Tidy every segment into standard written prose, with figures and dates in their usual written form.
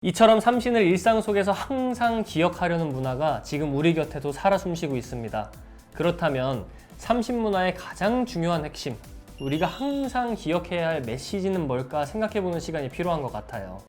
이처럼 삼신을 일상 속에서 항상 기억하려는 문화가 지금 우리 곁에도 살아 숨쉬고 있습니다. 그렇다면 삼신 문화의 가장 중요한 핵심, 우리가 항상 기억해야 할 메시지는 뭘까 생각해보는 시간이 필요한 것 같아요.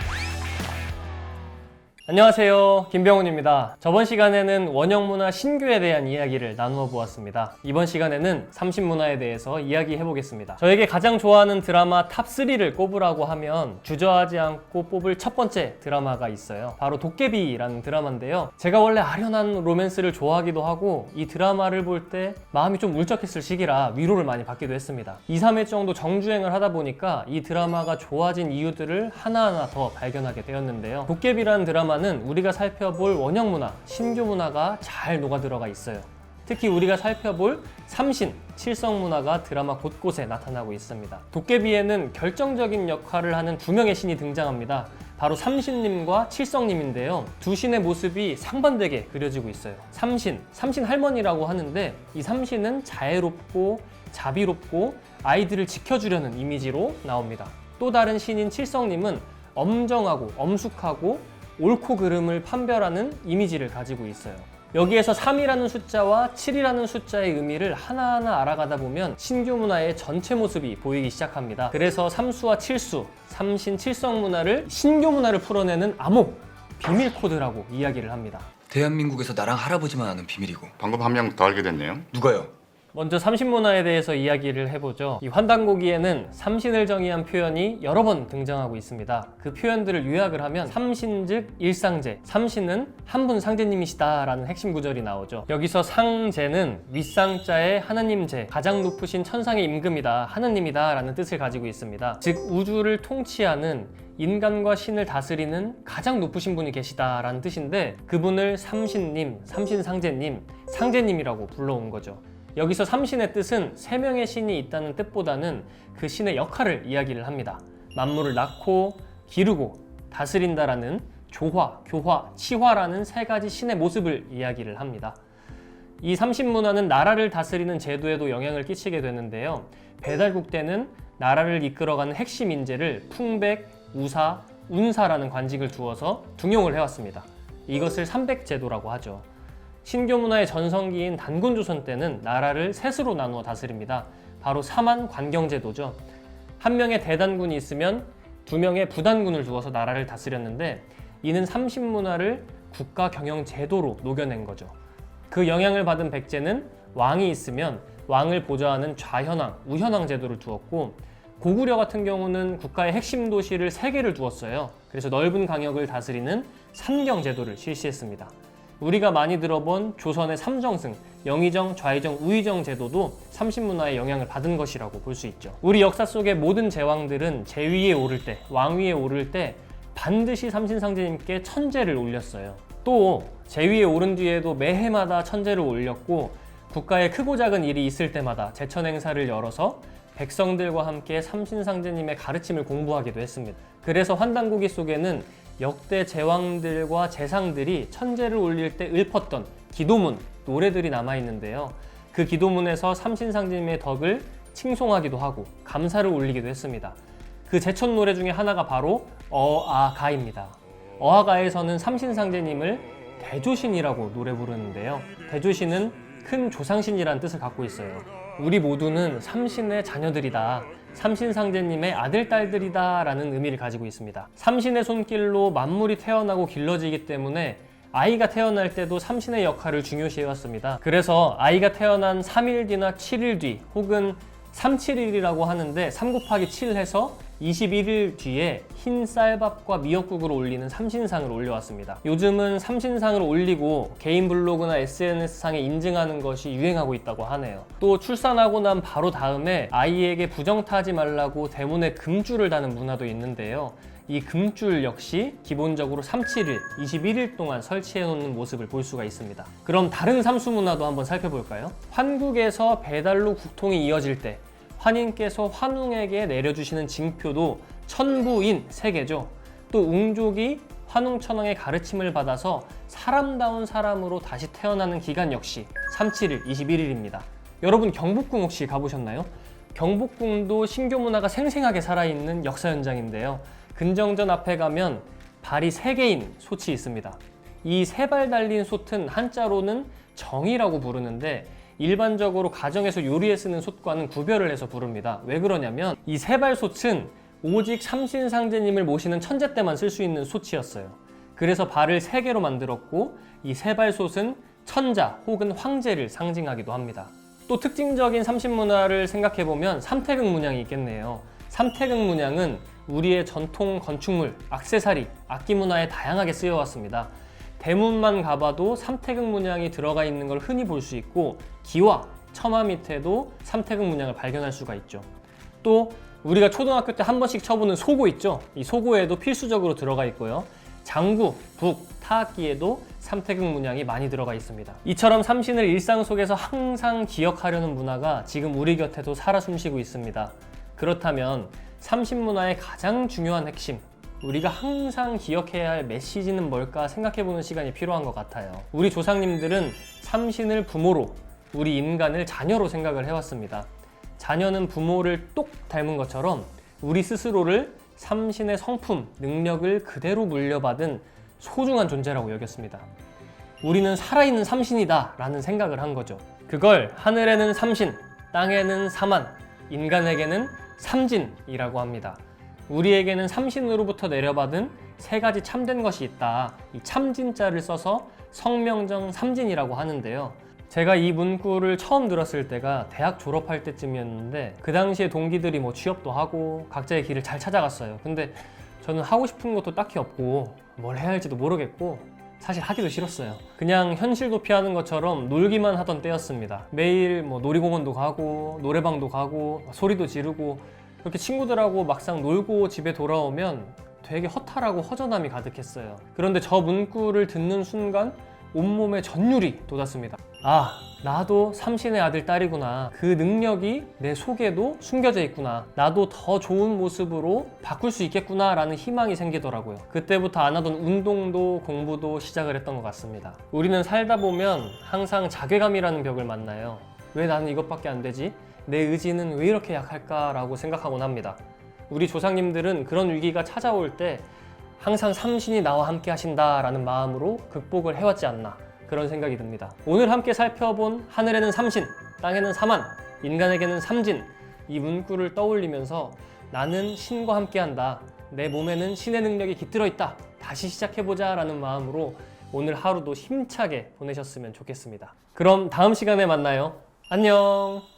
안녕하세요, 김병훈입니다. 저번 시간에는 원형문화 신규에 대한 이야기를 나누어 보았습니다. 이번 시간에는 삼신문화에 대해서 이야기해 보겠습니다. 저에게 가장 좋아하는 드라마 탑3를 꼽으라고 하면 주저하지 않고 뽑을 첫 번째 드라마가 있어요. 바로 도깨비라는 드라마인데요. 제가 원래 아련한 로맨스를 좋아하기도 하고 이 드라마를 볼 때 마음이 좀 울적했을 시기라 위로를 많이 받기도 했습니다. 2, 3회 정도 정주행을 하다 보니까 이 드라마가 좋아진 이유들을 하나하나 더 발견하게 되었는데요. 도깨비라는 드라마는 우리가 살펴볼 원형문화, 신규문화가 잘 녹아들어가 있어요. 특히 우리가 살펴볼 삼신, 칠성문화가 드라마 곳곳에 나타나고 있습니다. 도깨비에는 결정적인 역할을 하는 두 명의 신이 등장합니다. 바로 삼신님과 칠성님인데요. 두 신의 모습이 상반되게 그려지고 있어요. 삼신 할머니라고 하는데 이 삼신은 자애롭고 자비롭고 아이들을 지켜주려는 이미지로 나옵니다. 또 다른 신인 칠성님은 엄정하고 엄숙하고 옳고 그름을 판별하는 이미지를 가지고 있어요. 여기에서 3이라는 숫자와 7이라는 숫자의 의미를 하나하나 알아가다 보면 신규 문화의 전체 모습이 보이기 시작합니다. 그래서 삼수와 칠수, 삼신 칠성 문화를 신규 문화를 풀어내는 암호, 비밀 코드라고 이야기를 합니다. 대한민국에서 나랑 할아버지만 아는 비밀이고. 방금 한 명 더 알게 됐네요. 누가요? 먼저 삼신문화에 대해서 이야기를 해보죠. 이 환단고기에는 삼신을 정의한 표현이 여러 번 등장하고 있습니다. 그 표현들을 요약을 하면 삼신즉 일상제, 삼신은 한 분 상제님이시다 라는 핵심 구절이 나오죠. 여기서 상제는 윗상자의 하느님제, 가장 높으신 천상의 임금이다, 하느님이다 라는 뜻을 가지고 있습니다. 즉 우주를 통치하는 인간과 신을 다스리는 가장 높으신 분이 계시다라는 뜻인데 그분을 삼신님, 삼신상제님, 상제님이라고 불러온 거죠. 여기서 삼신의 뜻은 세 명의 신이 있다는 뜻보다는 그 신의 역할을 이야기를 합니다. 만물을 낳고 기르고 다스린다라는 조화, 교화, 치화라는 세 가지 신의 모습을 이야기를 합니다. 이 삼신문화는 나라를 다스리는 제도에도 영향을 끼치게 되는데요. 배달국 때는 나라를 이끌어가는 핵심 인재를 풍백, 우사, 운사라는 관직을 두어서 등용을 해왔습니다. 이것을 삼백제도라고 하죠. 신교문화의 전성기인 단군조선 때는 나라를 셋으로 나누어 다스립니다. 바로 삼한 관경제도죠. 한 명의 대단군이 있으면 두 명의 부단군을 두어서 나라를 다스렸는데 이는 삼신문화를 국가 경영 제도로 녹여낸 거죠. 그 영향을 받은 백제는 왕이 있으면 왕을 보좌하는 좌현왕, 우현왕 제도를 두었고 고구려 같은 경우는 국가의 핵심 도시를 3개를 두었어요. 그래서 넓은 강역을 다스리는 삼경 제도를 실시했습니다. 우리가 많이 들어본 조선의 삼정승, 영의정, 좌의정, 우의정 제도도 삼신문화의 영향을 받은 것이라고 볼 수 있죠. 우리 역사 속의 모든 제왕들은 제위에 오를 때, 왕위에 오를 때 반드시 삼신상제님께 천제를 올렸어요. 또 제위에 오른 뒤에도 매해마다 천제를 올렸고 국가에 크고 작은 일이 있을 때마다 제천 행사를 열어서 백성들과 함께 삼신상제님의 가르침을 공부하기도 했습니다. 그래서 환단고기 속에는 역대 제왕들과 제상들이 천제를 올릴 때 읊었던 기도문, 노래들이 남아있는데요. 그 기도문에서 삼신상제님의 덕을 칭송하기도 하고 감사를 올리기도 했습니다. 그 제천 노래 중에 하나가 바로 어아가입니다. 어아가에서는 삼신상제님을 대조신이라고 노래 부르는데요. 대조신은 큰 조상신이라는 뜻을 갖고 있어요. 우리 모두는 삼신의 자녀들이다, 삼신상제님의 아들, 딸들이다 라는 의미를 가지고 있습니다. 삼신의 손길로 만물이 태어나고 길러지기 때문에 아이가 태어날 때도 삼신의 역할을 중요시해왔습니다. 그래서 아이가 태어난 3일 뒤나 7일 뒤 혹은 371이라고 하는데 3 곱하기 7 해서 21일 뒤에 흰 쌀밥과 미역국을 올리는 삼신상을 올려왔습니다. 요즘은 삼신상을 올리고 개인 블로그나 SNS상에 인증하는 것이 유행하고 있다고 하네요. 또 출산하고 난 바로 다음에 아이에게 부정타지 말라고 대문에 금줄을 다는 문화도 있는데요. 이 금줄 역시 기본적으로 371, 21일 동안 설치해 놓는 모습을 볼 수가 있습니다. 그럼 다른 삼수 문화도 한번 살펴볼까요? 환국에서 배달로 국통이 이어질 때 환인께서 환웅에게 내려주시는 징표도 천부인 세계죠. 또 웅족이 환웅천왕의 가르침을 받아서 사람다운 사람으로 다시 태어나는 기간 역시 371, 21일입니다. 여러분 경복궁 혹시 가보셨나요? 경복궁도 신교 문화가 생생하게 살아있는 역사 현장인데요. 근정전 앞에 가면 발이 3개인 솥이 있습니다. 이 3발 달린 솥은 한자로는 정이라고 부르는데 일반적으로 가정에서 요리에 쓰는 솥과는 구별을 해서 부릅니다. 왜 그러냐면 이 3발 솥은 오직 삼신상제님을 모시는 천재 때만 쓸 수 있는 솥이었어요. 그래서 발을 3개로 만들었고 이 3발 솥은 천자 혹은 황제를 상징하기도 합니다. 또 특징적인 삼신문화를 생각해보면 삼태극 문양이 있겠네요. 삼태극 문양은 우리의 전통 건축물, 액세서리, 악기 문화에 다양하게 쓰여왔습니다. 대문만 가봐도 삼태극 문양이 들어가 있는 걸 흔히 볼 수 있고 기와 처마 밑에도 삼태극 문양을 발견할 수가 있죠. 또 우리가 초등학교 때 한 번씩 쳐보는 소고 있죠. 이 소고에도 필수적으로 들어가 있고요. 장구, 북, 타악기에도 삼태극 문양이 많이 들어가 있습니다. 이처럼 삼신을 일상 속에서 항상 기억하려는 문화가 지금 우리 곁에도 살아 숨쉬고 있습니다. 그렇다면 삼신 문화의 가장 중요한 핵심, 우리가 항상 기억해야 할 메시지는 뭘까 생각해보는 시간이 필요한 것 같아요. 우리 조상님들은 삼신을 부모로, 우리 인간을 자녀로 생각을 해왔습니다. 자녀는 부모를 똑 닮은 것처럼 우리 스스로를 삼신의 성품, 능력을 그대로 물려받은 소중한 존재라고 여겼습니다. 우리는 살아있는 삼신이다 라는 생각을 한 거죠. 그걸 하늘에는 삼신, 땅에는 삼한, 인간에게는 삼진이라고 합니다. 우리에게는 삼신으로부터 내려받은 3가지 참된 것이 있다. 이 참진자를 써서 성명정 삼진이라고 하는데요. 제가 이 문구를 처음 들었을 때가 대학 졸업할 때쯤이었는데 그 당시에 동기들이 뭐 취업도 하고 각자의 길을 잘 찾아갔어요. 근데 저는 하고 싶은 것도 딱히 없고 뭘 해야 할지도 모르겠고 사실 하기도 싫었어요. 그냥 현실 도피하는 것처럼 놀기만 하던 때였습니다. 매일 뭐 놀이공원도 가고 노래방도 가고 소리도 지르고 그렇게 친구들하고 막상 놀고 집에 돌아오면 되게 허탈하고 허전함이 가득했어요. 그런데 저 문구를 듣는 순간 온몸에 전율이 돋았습니다. 아, 나도 삼신의 아들 딸이구나. 그 능력이 내 속에도 숨겨져 있구나. 나도 더 좋은 모습으로 바꿀 수 있겠구나 라는 희망이 생기더라고요. 그때부터 안 하던 운동도 공부도 시작을 했던 것 같습니다. 우리는 살다 보면 항상 자괴감이라는 벽을 만나요. 왜 나는 이것밖에 안 되지? 내 의지는 왜 이렇게 약할까? 라고 생각하곤 합니다. 우리 조상님들은 그런 위기가 찾아올 때 항상 삼신이 나와 함께 하신다 라는 마음으로 극복을 해왔지 않나 그런 생각이 듭니다. 오늘 함께 살펴본 하늘에는 삼신, 땅에는 삼한, 인간에게는 삼진, 이 문구를 떠올리면서 나는 신과 함께 한다, 내 몸에는 신의 능력이 깃들어 있다, 다시 시작해보자 라는 마음으로 오늘 하루도 힘차게 보내셨으면 좋겠습니다. 그럼 다음 시간에 만나요. 안녕.